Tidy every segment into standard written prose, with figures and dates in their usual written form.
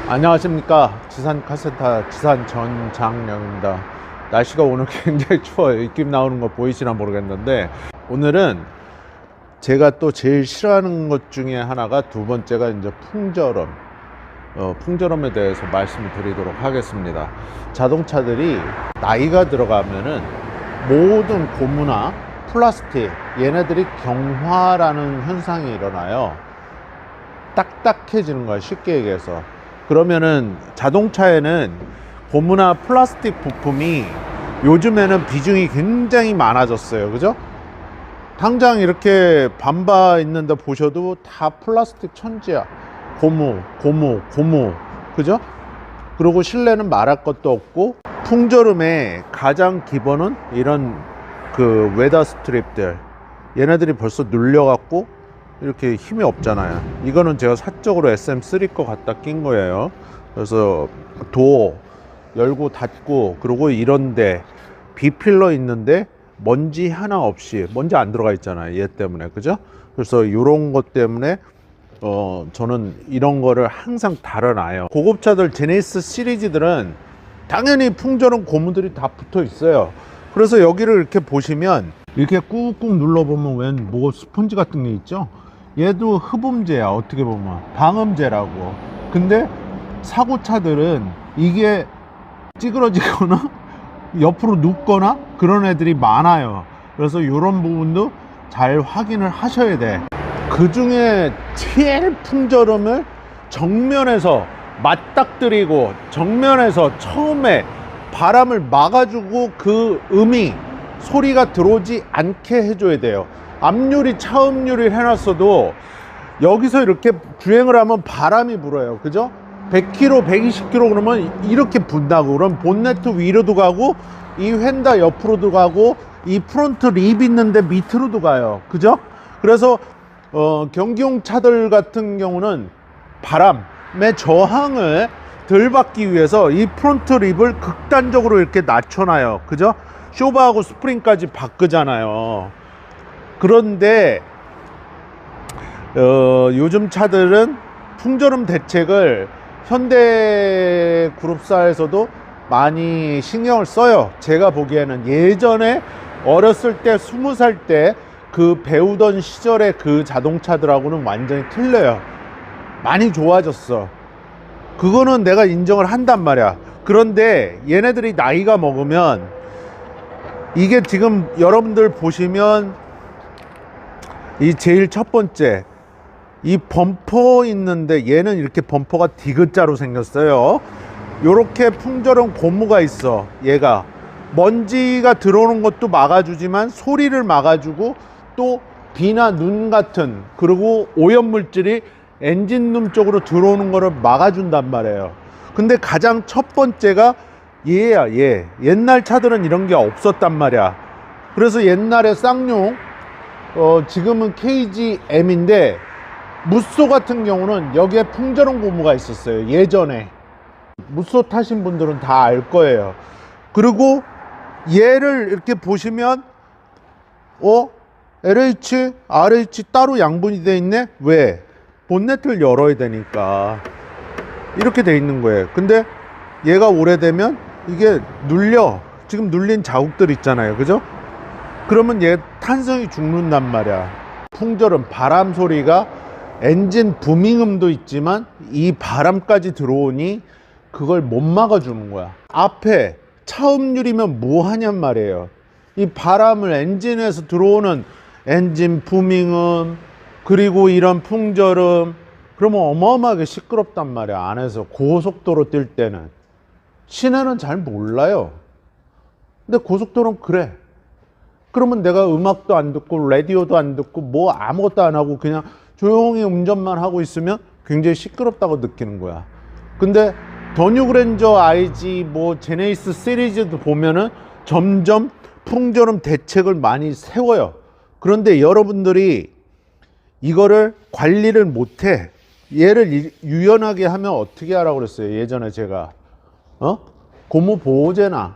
안녕하십니까. 지산 카센터 지산 전장영입니다. 날씨가 오늘 굉장히 추워요. 입김 나오는 거 보이시나 모르겠는데, 오늘은 제가 또 제일 싫어하는 것 중에 하나가, 두 번째가 이제 풍절음. 풍절음에 대해서 말씀을 드리도록 하겠습니다. 자동차들이 나이가 들어가면은 모든 고무나 플라스틱, 얘네들이 경화라는 현상이 일어나요. 딱딱해지는 거야, 쉽게 얘기해서. 그러면은 자동차에는 고무나 플라스틱 부품이 요즘에는 비중이 굉장히 많아졌어요. 그죠? 당장 이렇게 반바 있는데 보셔도 다 플라스틱 천지야. 고무. 그죠? 그리고 실내는 말할 것도 없고, 풍절음의 가장 기본은 이런 그 웨더 스트립들, 얘네들이 벌써 눌려갖고 이렇게 힘이 없잖아요. 이거는 제가 사적으로 SM3 거 갖다 낀 거예요. 그래서 도어 열고 닫고, 그리고 이런데 비필러 있는데 먼지 하나 없이, 먼지 안 들어가 있잖아요, 얘 때문에. 그죠? 그래서 이런 것 때문에 저는 이런 거를 항상 달아놔요. 고급차들 제네시스 시리즈들은 당연히 풍절음 고무들이 다 붙어 있어요. 그래서 여기를 이렇게 보시면, 이렇게 꾹꾹 눌러보면 웬 뭐 스펀지 같은 게 있죠? 얘도 흡음재야, 어떻게 보면 방음재라고. 근데 사고차들은 이게 찌그러지거나 옆으로 눕거나 그런 애들이 많아요. 그래서 이런 부분도 잘 확인을 하셔야 돼. 그 중에 제일 풍절음을 정면에서 맞닥뜨리고, 정면에서 처음에 바람을 막아주고, 그 음이 소리가 들어오지 않게 해줘야 돼요. 앞유리, 차음유리 해놨어도 여기서 이렇게 주행을 하면 바람이 불어요. 그죠? 100km, 120km 그러면 이렇게 분다고. 그럼 본네트 위로도 가고, 이 휀다 옆으로도 가고, 이 프론트 립 있는데 밑으로도 가요. 그죠? 그래서 경기용 차들 같은 경우는 바람의 저항을 덜 받기 위해서 이 프론트 립을 극단적으로 이렇게 낮춰놔요. 그죠? 쇼바하고 스프링까지 바꾸잖아요. 그런데 요즘 차들은 풍절음 대책을 현대그룹사에서도 많이 신경을 써요. 제가 보기에는 예전에 어렸을 때 20살 때 그 배우던 시절의 그 자동차들하고는 완전히 틀려요. 많이 좋아졌어. 그거는 내가 인정을 한단 말이야. 그런데 얘네들이 나이가 먹으면, 이게 지금 여러분들 보시면 이 제일 첫 번째, 이 범퍼 있는데 얘는 이렇게 범퍼가 디귿자로 생겼어요. 요렇게 풍절음 고무가 있어. 얘가 먼지가 들어오는 것도 막아주지만 소리를 막아주고, 또 비나 눈 같은, 그리고 오염물질이 엔진룸 쪽으로 들어오는 거를 막아준단 말이에요. 근데 가장 첫 번째가 얘야, 얘. 옛날 차들은 이런 게 없었단 말이야. 그래서 옛날에 쌍용, 지금은 KGM인데, 무쏘 같은 경우는 여기에 풍절음 고무가 있었어요. 예전에. 무쏘 타신 분들은 다 알 거예요. 그리고 얘를 이렇게 보시면, LH, RH 따로 양분이 돼 있네? 왜? 본네트를 열어야 되니까. 이렇게 돼 있는 거예요. 근데 얘가 오래되면 이게 눌려. 지금 눌린 자국들 있잖아요. 그죠? 그러면 얘 탄성이 죽는단 말이야. 풍절음, 바람 소리가, 엔진 부밍음도 있지만 이 바람까지 들어오니 그걸 못 막아주는 거야. 앞에 차음유리면 뭐 하냔 말이에요. 이 바람을, 엔진에서 들어오는 엔진 부밍음, 그리고 이런 풍절음, 그러면 어마어마하게 시끄럽단 말이야. 안에서 고속도로 뛸 때는. 시내는 잘 몰라요. 근데 고속도로는 그래. 그러면 내가 음악도 안 듣고 라디오도 안 듣고 뭐 아무것도 안 하고 그냥 조용히 운전만 하고 있으면 굉장히 시끄럽다고 느끼는 거야. 근데 더 뉴그랜저 IG, 뭐 제네시스 시리즈도 보면은 점점 풍절음 대책을 많이 세워요. 그런데 여러분들이 이거를 관리를 못해. 얘를 유연하게 하면 어떻게 하라고 그랬어요? 예전에 제가 고무 보호제나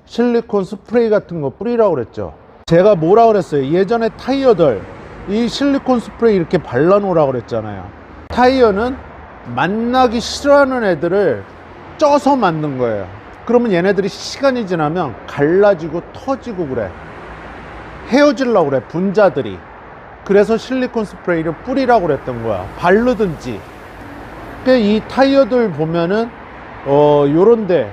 실리콘 스프레이 같은 거 뿌리라고 그랬죠. 제가 뭐라 그랬어요? 예전에 타이어들 이 실리콘 스프레이 이렇게 발라 놓으라고 그랬잖아요. 타이어는 만나기 싫어하는 애들을 쪄서 만든 거예요. 그러면 얘네들이 시간이 지나면 갈라지고 터지고 그래. 헤어지려고 그래, 분자들이. 그래서 실리콘 스프레이를 뿌리라고 그랬던 거야. 바르든지. 이 타이어들 보면은 요런데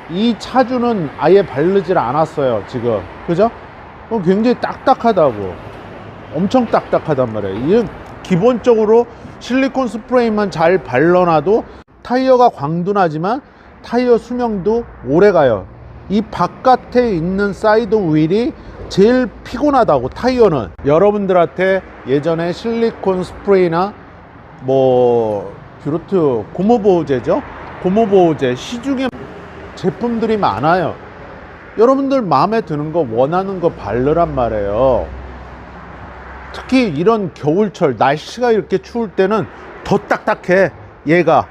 이 차주는 아예 바르질 않았어요 지금. 그죠? 굉장히 딱딱하다고. 엄청 딱딱하단 말이에요. 이 기본적으로 실리콘 스프레이만 잘 발라놔도 타이어가 광둔하지만 타이어 수명도 오래 가요. 이 바깥에 있는 사이드 휠이 제일 피곤하다고. 타이어는 여러분들한테 예전에 실리콘 스프레이나 뭐 뷰르트 고무보호제죠, 고무보호제 시중에 제품들이 많아요. 여러분들 마음에 드는 거 원하는 거 바르란 말이에요. 특히 이런 겨울철 날씨가 이렇게 추울 때는 더 딱딱해 얘가.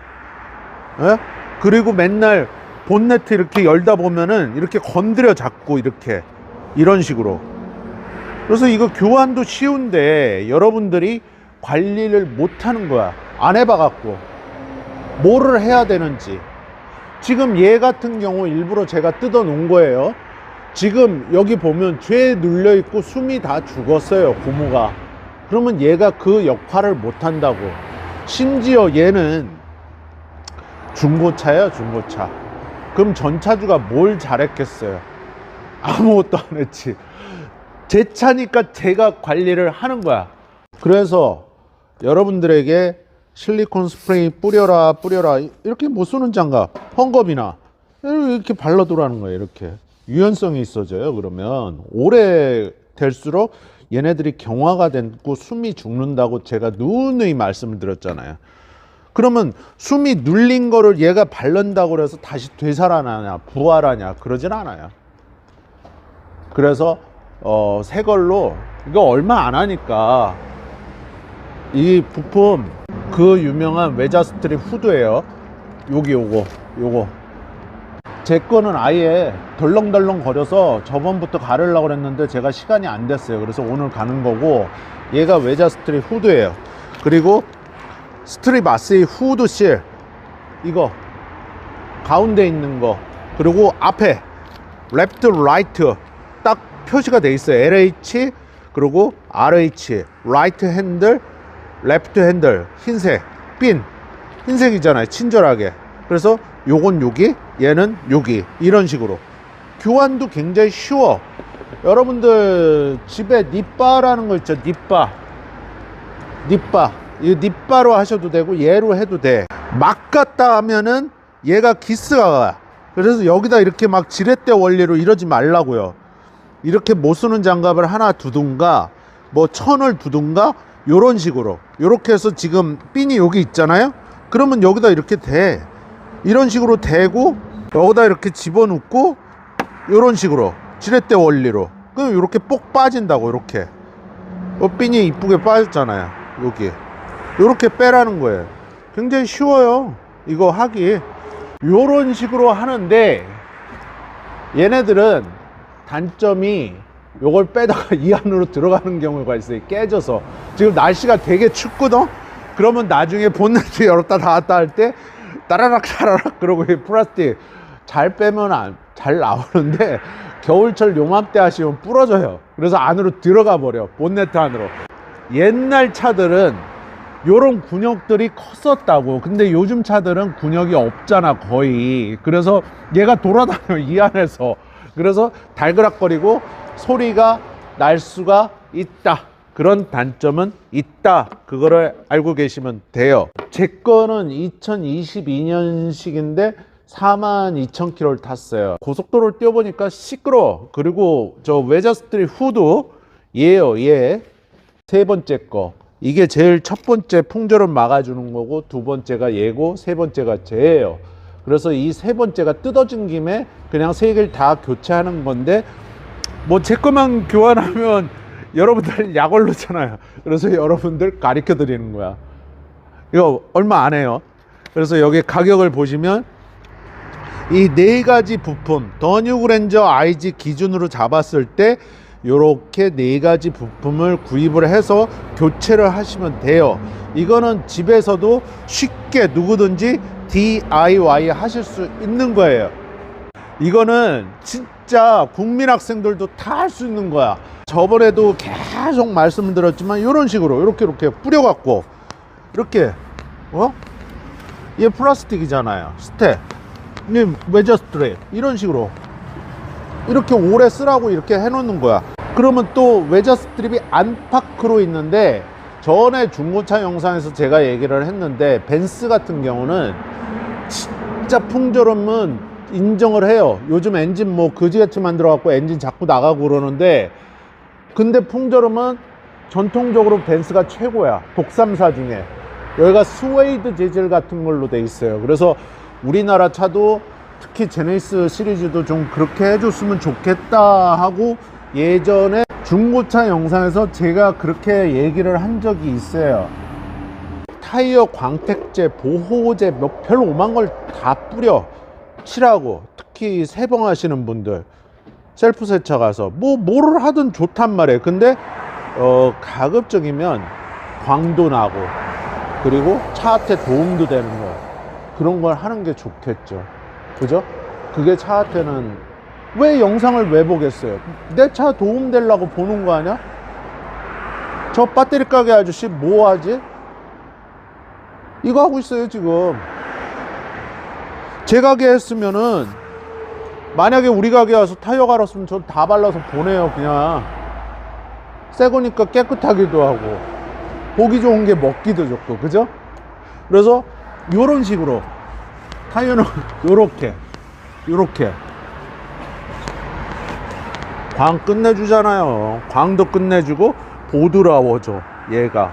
예? 그리고 맨날 본네트 이렇게 열다 보면은 이렇게 건드려 잡고 이렇게 이런 식으로. 그래서 이거 교환도 쉬운데 여러분들이 관리를 못 하는 거야. 안 해봐 갖고 뭐를 해야 되는지. 지금 얘 같은 경우 일부러 제가 뜯어 놓은 거예요. 지금 여기 보면 죄 눌려 있고 숨이 다 죽었어요, 고무가. 그러면 얘가 그 역할을 못 한다고. 심지어 얘는 중고차예요, 중고차. 그럼 전차주가 뭘 잘했겠어요? 아무것도 안 했지. 제 차니까 제가 관리를 하는 거야. 그래서 여러분들에게 실리콘 스프레이 뿌려라 이렇게 못 쓰는 장갑, 헝겊이나 이렇게 발라두라는 거예요. 이렇게 유연성이 있어져요. 그러면 오래 될수록 얘네들이 경화가 되고 숨이 죽는다고 제가 누누이 말씀을 드렸잖아요. 그러면 숨이 눌린 거를 얘가 바른다고 해서 다시 되살아나냐 부활하냐 그러진 않아요. 그래서 새 걸로, 이거 얼마 안 하니까, 이 부품 그 유명한 웨자스트립 후드예요. 여기 요거 제 거는 아예 덜렁덜렁 거려서 저번부터 가르려고 그랬는데 제가 시간이 안 됐어요. 그래서 오늘 가는 거고, 얘가 웨자스트립 후드예요. 그리고 스트립 아스의 후드 실, 이거 가운데 있는 거, 그리고 앞에 레프트 라이트 딱 표시가 돼 있어요. LH 그리고 RH, 라이트 핸들, 레프트 핸들, 흰색 핀, 흰색이잖아요, 친절하게. 그래서 요건 여기, 얘는 여기, 이런 식으로. 교환도 굉장히 쉬워. 여러분들 집에 닛바라는 거 있죠, 닛바. 이 닛바로 하셔도 되고 얘로 해도 돼. 막 갔다 하면은 얘가 기스가 가. 그래서 여기다 이렇게 막 지렛대 원리로 이러지 말라고요. 이렇게 못 쓰는 장갑을 하나 두든가 뭐 천을 두든가 요런 식으로, 요렇게 해서 지금 핀이 여기 있잖아요. 그러면 여기다 이렇게 대, 이런 식으로 대고 여기다 이렇게 집어넣고 요런 식으로 지렛대 원리로. 그럼 이렇게 뽁 빠진다고. 이렇게 핀이 이쁘게 빠졌잖아요. 여기 요렇게 빼라는 거예요. 굉장히 쉬워요 이거 하기. 요런 식으로 하는데 얘네들은 단점이 요걸 빼다가 이 안으로 들어가는 경우가 있어요. 깨져서. 지금 날씨가 되게 춥거든. 그러면 나중에 본네트 열었다 닫았다 할 때 따라락 그러고 이 플라스틱 잘 빼면 잘 나오는데 겨울철 요맘때 하시면 부러져요. 그래서 안으로 들어가 버려, 본네트 안으로. 옛날 차들은 요런 군역들이 컸었다고. 근데 요즘 차들은 군역이 없잖아 거의. 그래서 얘가 돌아다녀 이 안에서. 그래서 달그락거리고 소리가 날 수가 있다. 그런 단점은 있다. 그거를 알고 계시면 돼요. 제 거는 2022년식인데 42,000km를 탔어요. 고속도로를 뛰어보니까 시끄러워. 그리고 저 웨자스트립 후드 얘예요, 얘. 세 번째 거. 이게 제일 첫 번째 풍절을 막아주는 거고, 두 번째가 얘고, 세 번째가 쟤예요. 그래서 이 세 번째가 뜯어진 김에 그냥 세 개를 다 교체하는 건데, 뭐 제 것만 교환하면 여러분들 약 올르잖아요. 그래서 여러분들 가르쳐 드리는 거야. 이거 얼마 안 해요. 그래서 여기 가격을 보시면 이 네 가지 부품, 더 뉴 그랜저 IG 기준으로 잡았을 때 요렇게 4가지 부품을 구입을 해서 교체를 하시면 돼요. 이거는 집에서도 쉽게 누구든지 DIY 하실 수 있는 거예요. 이거는 진짜 국민 학생들도 다 할 수 있는 거야. 저번에도 계속 말씀을 드렸지만 이런 식으로 이렇게 뿌려 갖고 이렇게 얘 플라스틱이잖아요. 스텝, 외저 스트랩 이런 식으로 이렇게 오래 쓰라고 이렇게 해 놓는 거야. 그러면 또 외저 스트립이 안팎으로 있는데, 전에 중고차 영상에서 제가 얘기를 했는데 벤츠 같은 경우는 진짜 풍절음은 인정을 해요. 요즘 엔진 뭐 그지같이 만들어 갖고 엔진 자꾸 나가고 그러는데, 근데 풍절음은 전통적으로 벤츠가 최고야. 독삼사 중에. 여기가 스웨이드 재질 같은 걸로 돼 있어요. 그래서 우리나라 차도 특히 제네시스 시리즈도 좀 그렇게 해줬으면 좋겠다 하고 예전에 중고차 영상에서 제가 그렇게 얘기를 한 적이 있어요. 타이어 광택제, 보호제 별 오만 걸 다 뿌려 칠하고, 특히 세봉하시는 분들 셀프 세차 가서 뭐를 하든 좋단 말이에요. 근데 가급적이면 광도 나고 그리고 차한테 도움도 되는 거, 그런 걸 하는 게 좋겠죠. 그죠? 그게 차한테는, 왜 영상을 왜 보겠어요? 내 차 도움 되려고 보는 거 아니야? 저 배터리 가게 아저씨 뭐 하지? 이거 하고 있어요 지금. 제 가게 했으면은, 만약에 우리 가게 와서 타이어 갈았으면 저 다 발라서 보내요. 그냥 새 거니까 깨끗하기도 하고 보기 좋은 게 먹기도 좋고, 그죠? 그래서 요런 식으로 타이어는 요렇게 광 끝내주잖아요. 광도 끝내주고 보드라워져 얘가.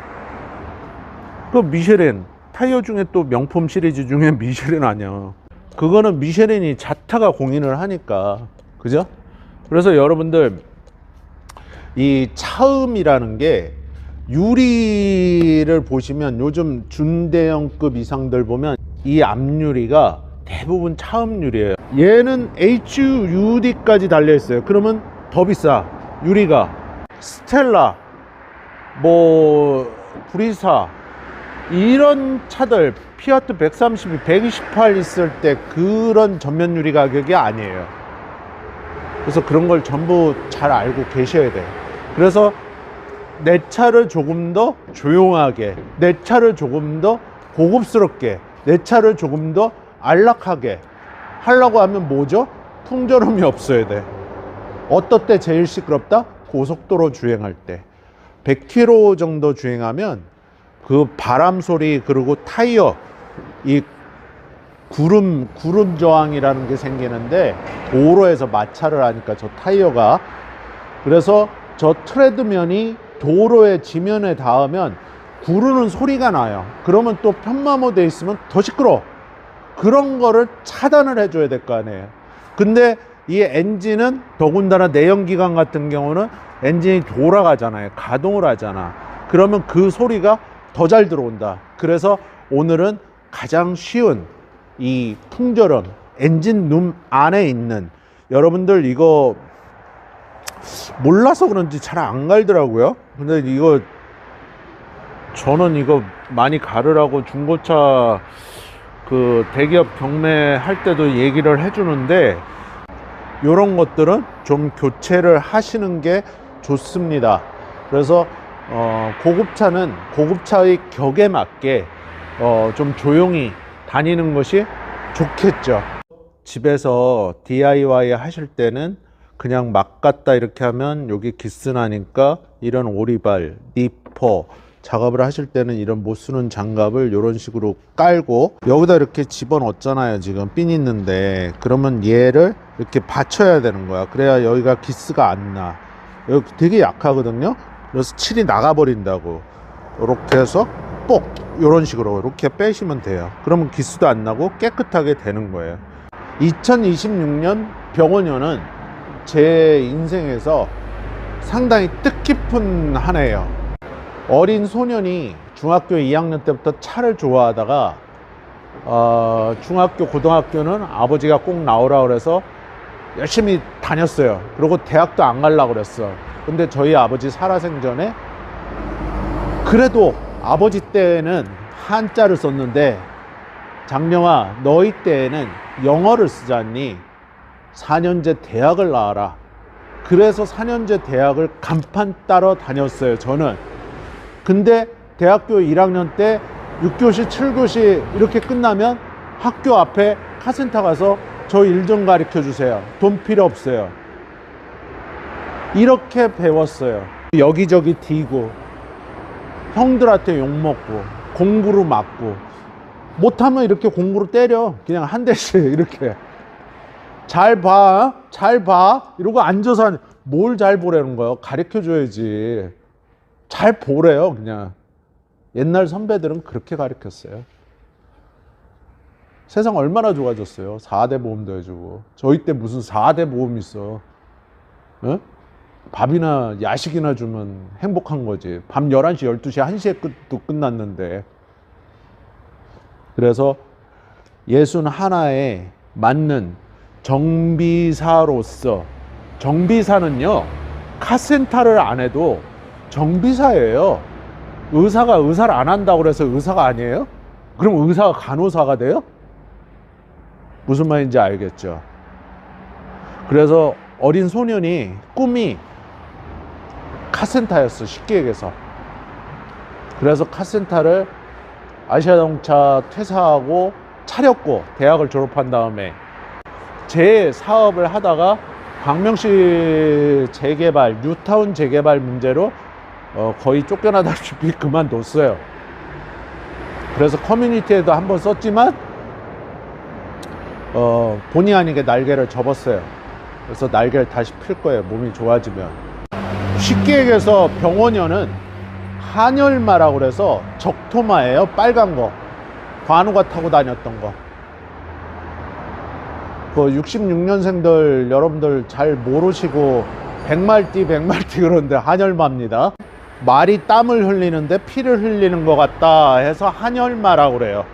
그 미쉐린 타이어 중에 또 명품 시리즈 중에 미쉐린 아니야. 그거는 미쉐린이 자타가 공인을 하니까, 그죠? 그래서 여러분들, 이 차음이라는 게, 유리를 보시면 요즘 준대형급 이상들 보면 이 앞유리가 대부분 차음 유리예요. 얘는 HUD까지 달려 있어요. 그러면 더 비싸. 유리가 스텔라, 뭐 브리사 이런 차들, 피아트 132, 128 있을 때 그런 전면 유리 가격이 아니에요. 그래서 그런 걸 전부 잘 알고 계셔야 돼요. 그래서 내 차를 조금 더 조용하게, 내 차를 조금 더 고급스럽게, 내 차를 조금 더 안락하게 하려고 하면 뭐죠? 풍절음이 없어야 돼. 어떨 때 제일 시끄럽다? 고속도로 주행할 때 100km 정도 주행하면 그 바람 소리, 그리고 타이어 이 구름 저항이라는 게 생기는데, 도로에서 마찰을 하니까 저 타이어가, 그래서 저 트레드면이 도로의 지면에 닿으면 구르는 소리가 나요. 그러면 또 편마모 돼 있으면 더 시끄러. 그런 거를 차단을 해줘야 될 거 아니에요. 근데 이 엔진은 더군다나 내연기관 같은 경우는 엔진이 돌아가잖아요. 가동을 하잖아. 그러면 그 소리가 더 잘 들어온다. 그래서 오늘은 가장 쉬운 이 풍절음, 엔진 룸 안에 있는, 여러분들 이거 몰라서 그런지 잘 안 갈더라고요. 근데 이거 저는 이거 많이 가르라고 중고차 그 대기업 경매할 때도 얘기를 해주는데, 이런 것들은 좀 교체를 하시는 게 좋습니다. 그래서 고급차는 고급차의 격에 맞게 좀 조용히 다니는 것이 좋겠죠. 집에서 DIY 하실 때는 그냥 막 갖다 이렇게 하면 여기 기스 나니까, 이런 오리발, 니퍼 작업을 하실 때는 이런 못 쓰는 장갑을 이런 식으로 깔고, 여기다 이렇게 집어넣었잖아요. 지금 핀 있는데, 그러면 얘를 이렇게 받쳐야 되는 거야. 그래야 여기가 기스가 안 나. 여기 되게 약하거든요. 그래서 칠이 나가버린다고. 이렇게 해서 뽁 이런 식으로 이렇게 빼시면 돼요. 그러면 기스도 안 나고 깨끗하게 되는 거예요. 2026년 병원년은 제 인생에서 상당히 뜻깊은 한 해예요. 어린 소년이 중학교 2학년 때부터 차를 좋아하다가 중학교 고등학교는 아버지가 꼭 나오라 그래서 열심히 다녔어요. 그리고 대학도 안 가려고 그랬어. 근데 저희 아버지 살아생전에 그래도 아버지 때에는 한자를 썼는데, 장령아 너희 때에는 영어를 쓰잖니, 4년제 대학을 나와라. 그래서 4년제 대학을 간판 따러 다녔어요, 저는. 근데 대학교 1학년 때 6교시 7교시 이렇게 끝나면 학교 앞에 카센터 가서 저 일 좀 가르쳐 주세요, 돈 필요 없어요, 이렇게 배웠어요. 여기저기 튀고 형들한테 욕먹고 공부로 맞고, 못하면 이렇게 공부로 때려, 그냥 한 대씩 이렇게. 잘 봐, 잘 봐 이러고 앉아서. 뭘 잘 보라는 거예요? 가르쳐 줘야지. 잘 보래요, 그냥. 옛날 선배들은 그렇게 가르쳤어요. 세상 얼마나 좋아졌어요. 4대 보험도 해주고. 저희 때 무슨 4대 보험 있어. 어? 밥이나 야식이나 주면 행복한 거지. 밤 11시, 12시, 1시에 또 끝났는데. 그래서 61에 맞는 정비사로서, 정비사는요, 카센터를 안 해도 정비사예요. 의사가 의사를 안 한다고 그래서 의사가 아니에요? 그럼 의사가 간호사가 돼요? 무슨 말인지 알겠죠? 그래서 어린 소년이 꿈이 카센터였어, 쉽게 얘기해서. 그래서 카센터를 아시아자동차 퇴사하고 차렸고, 대학을 졸업한 다음에 제 사업을 하다가 광명시 재개발, 뉴타운 재개발 문제로 거의 쫓겨나다시피 그만뒀어요. 그래서 커뮤니티에도 한번 썼지만 본의 아니게 날개를 접었어요. 그래서 날개를 다시 필 거예요, 몸이 좋아지면. 쉽게 얘기해서 병원연은 한열마라고 그래서 적토마예요. 빨간 거, 관우가 타고 다녔던 거. 그 66년생들 여러분들 잘 모르시고 백말띠 그러는데 한열마입니다. 말이 땀을 흘리는데 피를 흘리는 것 같다 해서 한열마라고 그래요.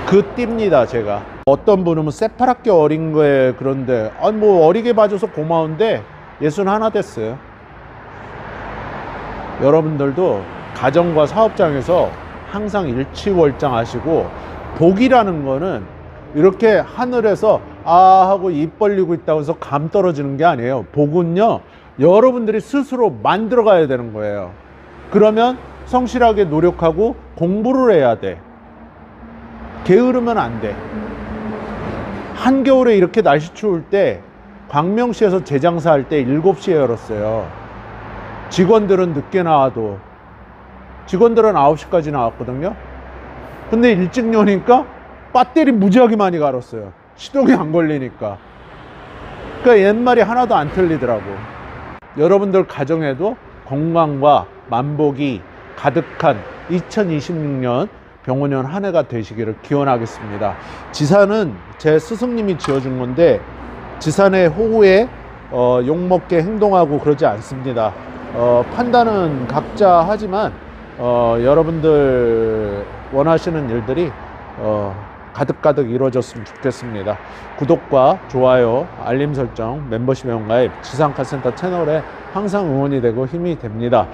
그 띠입니다, 제가. 어떤 분은 새파랗게 어린 거에, 그런데 뭐 어리게 봐줘서 고마운데 61 됐어요. 여러분들도 가정과 사업장에서 항상 일취월장하시고, 복이라는 거는 이렇게 하늘에서 아 하고 입 벌리고 있다고 해서 감 떨어지는 게 아니에요. 복은요, 여러분들이 스스로 만들어 가야 되는 거예요. 그러면 성실하게 노력하고 공부를 해야 돼. 게으르면 안 돼. 한겨울에 이렇게 날씨 추울 때 광명시에서 재장사할 때 7시에 열었어요. 직원들은 늦게 나와도. 직원들은 9시까지 나왔거든요. 근데 일찍 여니까 배터리 무지하게 많이 갈았어요. 시동이 안 걸리니까. 그러니까 옛말이 하나도 안 틀리더라고. 여러분들 가정에도 건강과 만복이 가득한 2026년 병원연 한 해가 되시기를 기원하겠습니다. 지산은 제 스승님이 지어준 건데, 지산의 호우에 욕먹게 행동하고 그러지 않습니다. 판단은 각자 하지만 여러분들 원하시는 일들이 가득가득 이루어졌으면 좋겠습니다. 구독과 좋아요, 알림 설정, 멤버십 회원가입, 지상카센터 채널에 항상 응원이 되고 힘이 됩니다.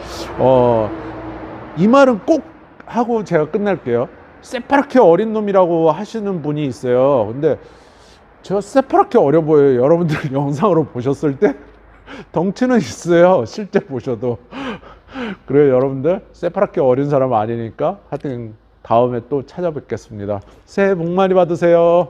이 말은 꼭 하고 제가 끝낼게요. 새파랗게 어린 놈이라고 하시는 분이 있어요. 근데 제가 새파랗게 어려 보여요. 여러분들 영상으로 보셨을 때 덩치는 있어요, 실제 보셔도. 그래요, 여러분들 새파랗게 어린 사람 아니니까 하여튼 다음에 또 찾아뵙겠습니다. 새해 복 많이 받으세요.